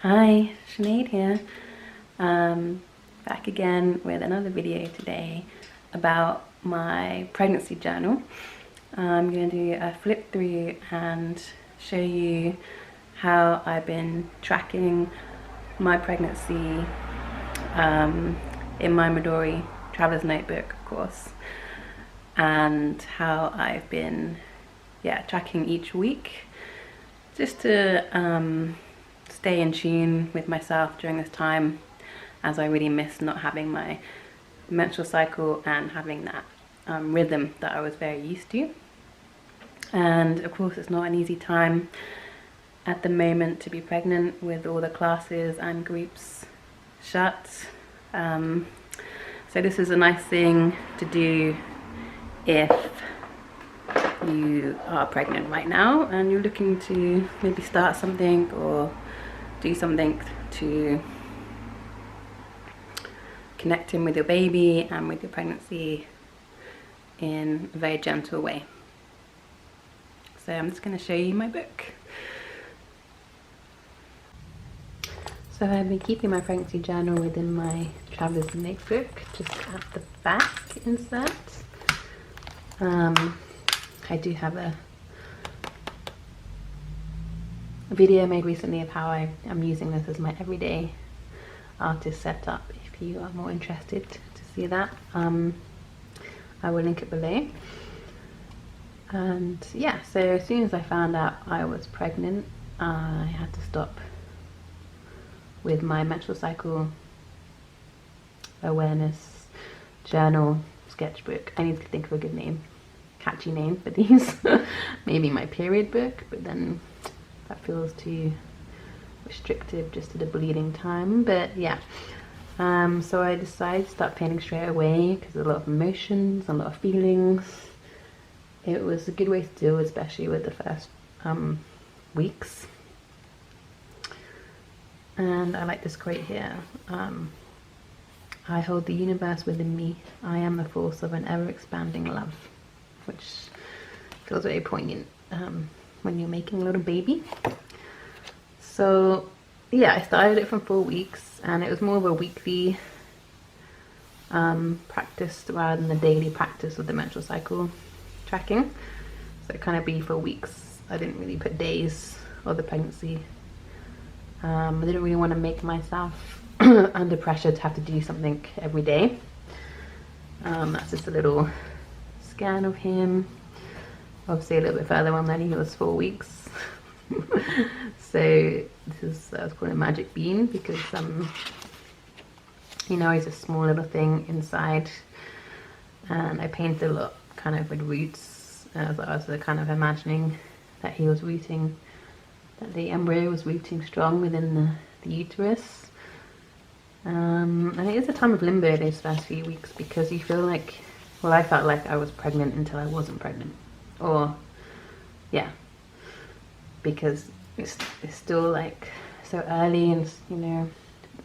Hi, Sinead here. Back again with another video today about my pregnancy journal. I'm going to do a flip through and show you how I've been tracking my pregnancy in my Midori traveler's notebook, of course, and how I've been tracking each week just to stay in tune with myself during this time, as I really miss not having my menstrual cycle and having that rhythm that I was very used to. And of course it's not an easy time at the moment to be pregnant with all the classes and groups shut. So this is a nice thing to do if you are pregnant right now and you're looking to maybe start something or do something to connect in with your baby and with your pregnancy in a very gentle way. So I'm just going to show you my book. So I've been keeping my pregnancy journal within my traveler's notebook, just at the back insert. I do have a video made recently of how I'm using this as my everyday artist setup. If you are more interested to see that, I will link it below. And yeah, so as soon as I found out I was pregnant, I had to stop with my menstrual cycle awareness journal sketchbook. I need to think of a good name, catchy name for these. Maybe my period book, but then that feels too restrictive just to the bleeding time. But yeah, so I decided to start painting straight away because a lot of emotions, a lot of feelings. It was a good way to deal, especially with the first weeks. And I like this quote here. I hold the universe within me. I am the force of an ever-expanding love, which feels very poignant when you're making a little baby. So yeah, I started it from 4 weeks, and it was more of a weekly practice rather than the daily practice of the menstrual cycle tracking. So it kind of be for weeks. I didn't really put days of the pregnancy. I didn't really want to make myself under pressure to have to do something every day. That's just a little scan of him. Obviously a little bit further on than he was 4 weeks. So this is, I was calling a magic bean because you know, he's a small little thing inside, and I painted a lot kind of with roots as I was kind of imagining that he was rooting, that the embryo was rooting strong within the uterus. And it is a time of limbo those first few weeks, because you feel like, well, I felt like I was pregnant until I wasn't pregnant. Or yeah, because it's still like so early, and you know,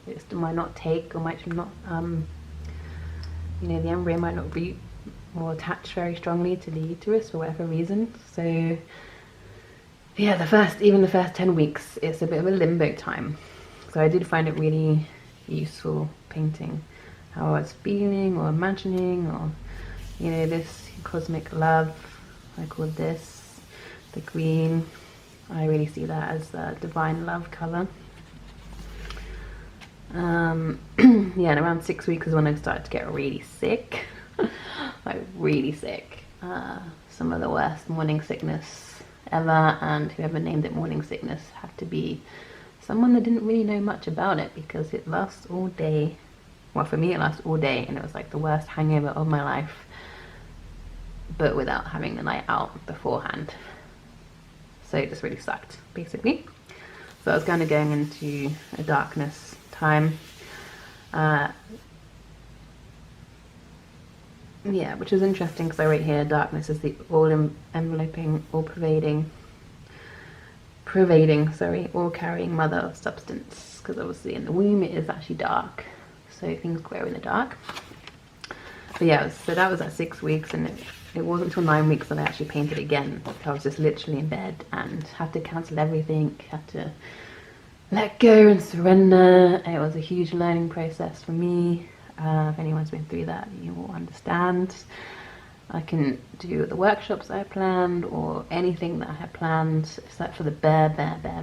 it still might not take, or might not you know, the embryo might not root or attach very strongly to the uterus for whatever reason. So yeah, even the first 10 weeks, it's a bit of a limbo time. So I did find it really useful painting how I was feeling or imagining, or you know, this cosmic love, I call this the green. I really see that as the divine love color. Yeah, and around 6 weeks is when I started to get really sick. Like really sick. Some of the worst morning sickness ever, and whoever named it morning sickness had to be someone that didn't really know much about it, because it lasts all day. Well, for me it lasts all day, and it was like the worst hangover of my life, but without having the night out beforehand. So it just really sucked, basically. So I was kind of going into a darkness time. Yeah, which is interesting because I write here, darkness is the all-enveloping, all-pervading, all-carrying mother of substance. Because obviously in the womb it is actually dark, so things grow in the dark. But yeah, so that was at 6 weeks, and it wasn't until 9 weeks that I actually painted again. I was just literally in bed and had to cancel everything, had to let go and surrender. It was a huge learning process for me. If anyone's been through that, you will understand. I can do the workshops I planned or anything that I had planned except for the bare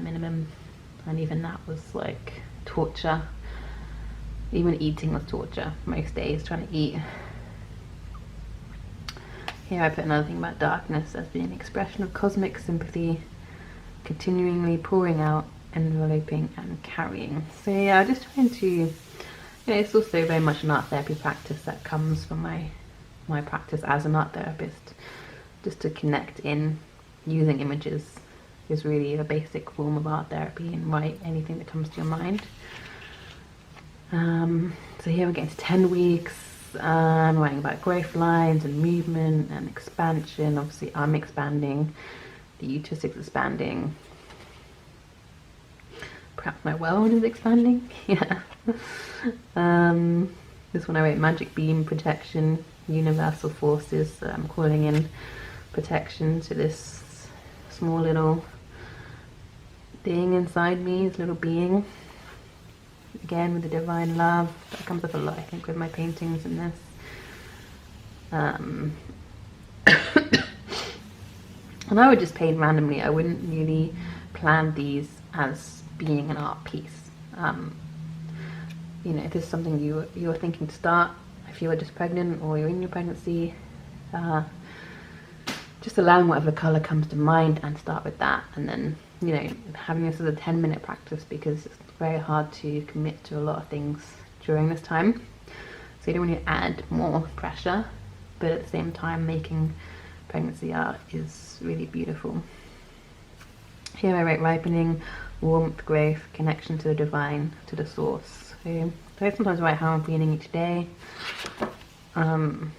minimum, and even that was like torture. Even eating was torture most days, trying to eat. Here I put another thing about darkness as being an expression of cosmic sympathy, continually pouring out, enveloping and carrying. So yeah, I'm just trying to, it's also very much an art therapy practice that comes from my practice as an art therapist. Just to connect in using images is really a basic form of art therapy, and write anything that comes to your mind. So here we're getting to 10 weeks. I'm writing about growth lines and movement and expansion. Obviously I'm expanding, the uterus is expanding, perhaps my world is expanding. Yeah. This one I wrote magic beam, protection, universal forces. So I'm calling in protection to this small little thing inside me, this little being. Again with the divine love, that comes up a lot I think with my paintings in this. And I would just paint randomly. I wouldn't really plan these as being an art piece. You know, if there's something you're thinking to start, if you are just pregnant or you're in your pregnancy, just allowing whatever colour comes to mind and start with that, and then, you know, having this as a 10-minute practice, because it's very hard to commit to a lot of things during this time. So you don't want to add more pressure, but at the same time making pregnancy art is really beautiful. Here I write ripening, warmth, growth, connection to the divine, to the source. So I sometimes write how I'm feeling each day. You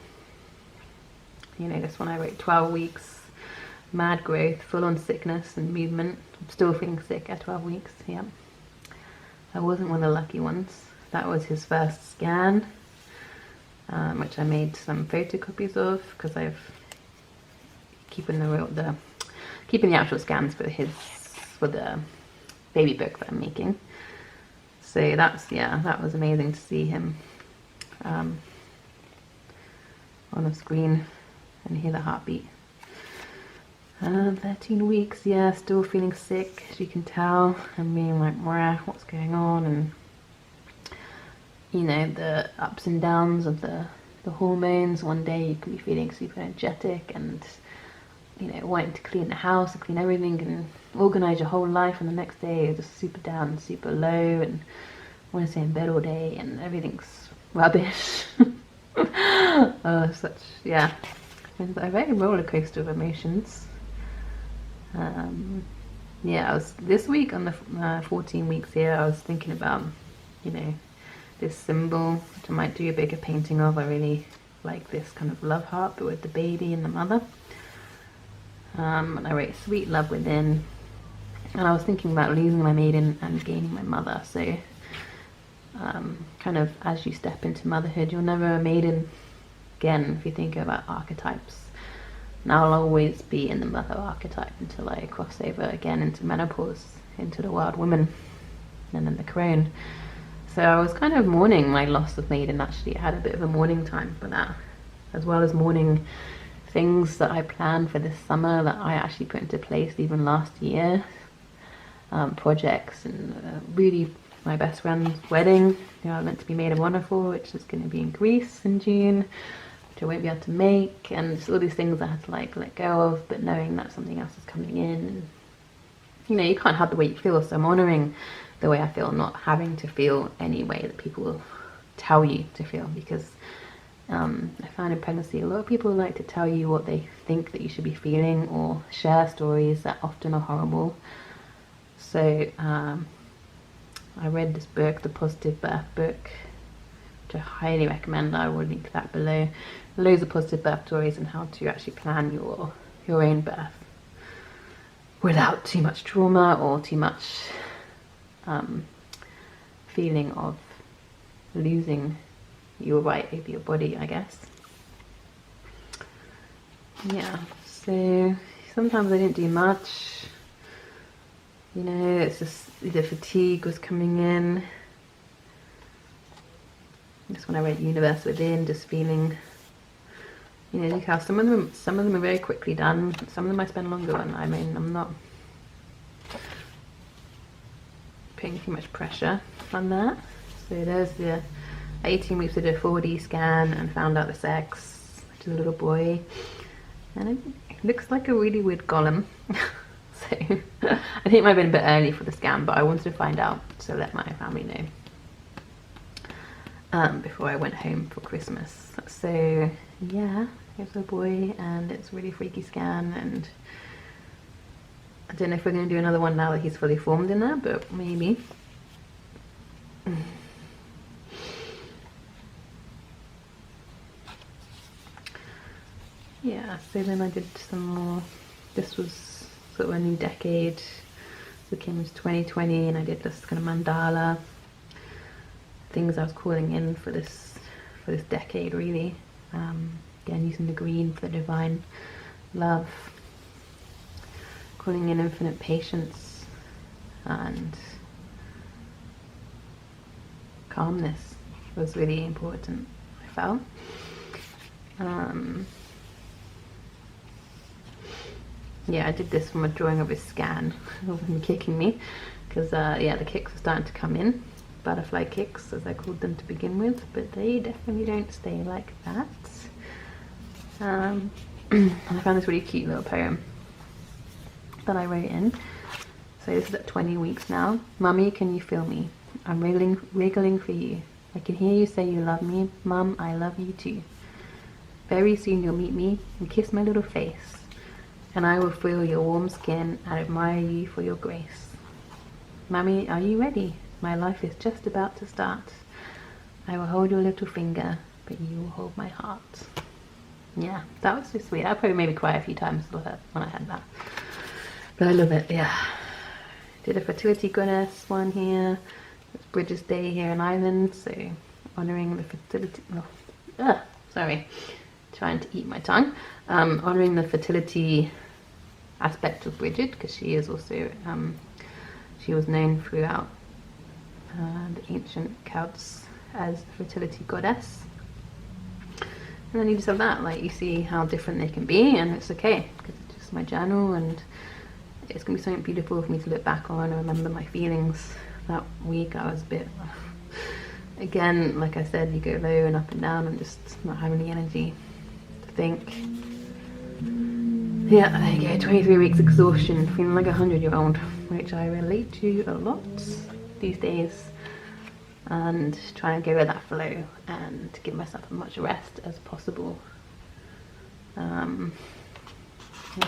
know, this one I wrote 12 weeks, mad growth, full on sickness and movement. I'm still feeling sick at 12 weeks, yeah. I wasn't one of the lucky ones. That was his first scan, which I made some photocopies of, because I've keeping the actual scans for the baby book that I'm making. So that's, yeah, that was amazing to see him on the screen and hear the heartbeat. 13 weeks, yeah, still feeling sick, as you can tell. I'm being like, what's going on? And, you know, the ups and downs of the hormones. One day you can be feeling super energetic and, you know, wanting to clean the house and clean everything and organize your whole life, and the next day you're just super down, super low, and want to stay in bed all day and everything's rubbish. Such, yeah, it's a very roller coaster of emotions. Yeah, I was this week on the 14 weeks here, I was thinking about, you know, this symbol, which I might do a bigger painting of. I really like this kind of love heart, but with the baby and the mother. And I wrote sweet love within, and I was thinking about losing my maiden and gaining my mother. So kind of as you step into motherhood, you're never a maiden again. If you think about archetypes, now I'll always be in the mother archetype until I cross over again into menopause, into the wild woman, and then the crone. So I was kind of mourning my loss of maiden. Actually, I had a bit of a mourning time for that, as well as mourning things that I planned for this summer that I actually put into place even last year. Projects, and really my best friend's wedding, you know, I meant to be made of wonderful, which is going to be in Greece in June, which I won't be able to make, and just all these things I had to like let go of, but knowing that something else is coming in. And, you know, you can't have the way you feel, so I'm honouring the way I feel, not having to feel any way that people tell you to feel, because I found in pregnancy a lot of people like to tell you what they think that you should be feeling, or share stories that often are horrible. So I read this book, The Positive Birth Book, which I highly recommend. I will link that below. Loads of positive birth stories and how to actually plan your own birth without too much trauma or too much feeling of losing your right over your body, I guess. Yeah, so sometimes I didn't do much. You know, it's just the fatigue was coming in. Just when I wrote Universe Within, just feeling, you know, look how some of them are very quickly done. Some of them I spend longer on. I mean, I'm not putting too much pressure on that. So there's the 18 weeks, I did a 4D scan and found out the sex, which is a little boy, and it looks like a really weird golem. So I think it might have been a bit early for the scan, but I wanted to find out, so let my family know before I went home for Christmas. So yeah, here's a boy, and it's a really freaky scan, and I don't know if we're going to do another one now that he's fully formed in there, but maybe. Yeah, so then I did some more. This was sort of a new decade. So Kim was 2020, and I did this kind of mandala things I was calling in for this decade, really. Again, using the green for the divine love, calling in infinite patience and calmness was really important, I felt. Yeah, I did this from a drawing of his scan of him kicking me, because yeah, the kicks are starting to come in, butterfly kicks as I called them to begin with, but they definitely don't stay like that. And I found this really cute little poem that I wrote in. So this is at 20 weeks now. Mummy, can you feel me? I'm wriggling for you. I can hear you say you love me. Mum, I love you too. Very soon you'll meet me and kiss my little face, and I will feel your warm skin and admire you for your grace. Mummy, are you ready? My life is just about to start. I will hold your little finger, but you will hold my heart. Yeah, that was so sweet. I probably made me cry a few times when I had that. But I love it, yeah. Did a fertility goddess one here. It's Bridges Day here in Ireland, so honouring the fertility... Oh, sorry. Trying to eat my tongue. Honouring the fertility aspect of Bridget, because she is also... she was known throughout the ancient Celts as the fertility goddess. And then you just have that, like, you see how different they can be, and it's okay, because it's just my journal, and it's going to be something beautiful for me to look back on and remember my feelings. That week I was a bit, again, like I said, you go low and up and down and just not having the energy to think. Yeah, there you go, 23 weeks exhaustion, feeling like a 100-year-old, which I relate to a lot these days, and try and go with that flow and give myself as much rest as possible.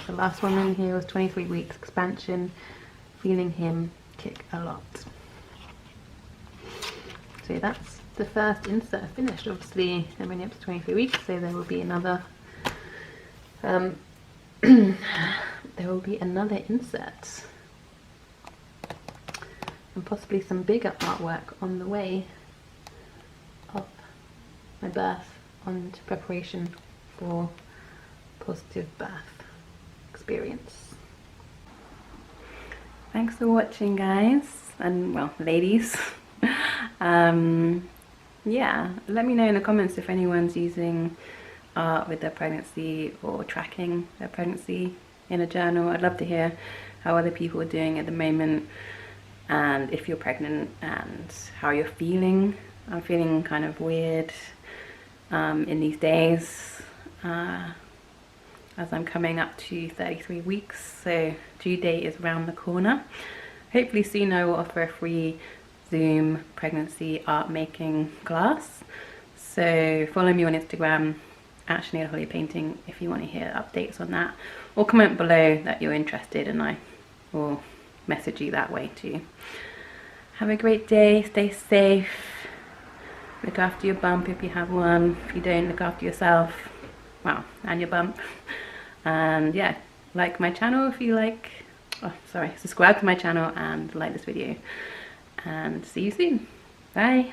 The last one in here was 23 weeks expansion, feeling him kick a lot. So that's the first insert finished. Obviously I'm only up to 23 weeks, so there will be another there will be another insert and possibly some bigger artwork on the way of my birth and preparation for positive birth experience. Thanks for watching, guys, and well, ladies. Yeah, let me know in the comments if anyone's using art with their pregnancy or tracking their pregnancy in a journal. I'd love to hear how other people are doing at the moment, and if you're pregnant and how you're feeling. I'm feeling kind of weird in these days as I'm coming up to 33 weeks, so due date is around the corner. Hopefully soon I will offer a free Zoom pregnancy art making class, so follow me on Instagram at Sinead Holly Painting if you want to hear updates on that, or comment below that you're interested and I will message you that way too. Have a great day, stay safe, look after your bump if you have one. If you don't, look after yourself, well, and your bump. And yeah, like my channel if you like, subscribe to my channel and like this video, and see you soon. Bye.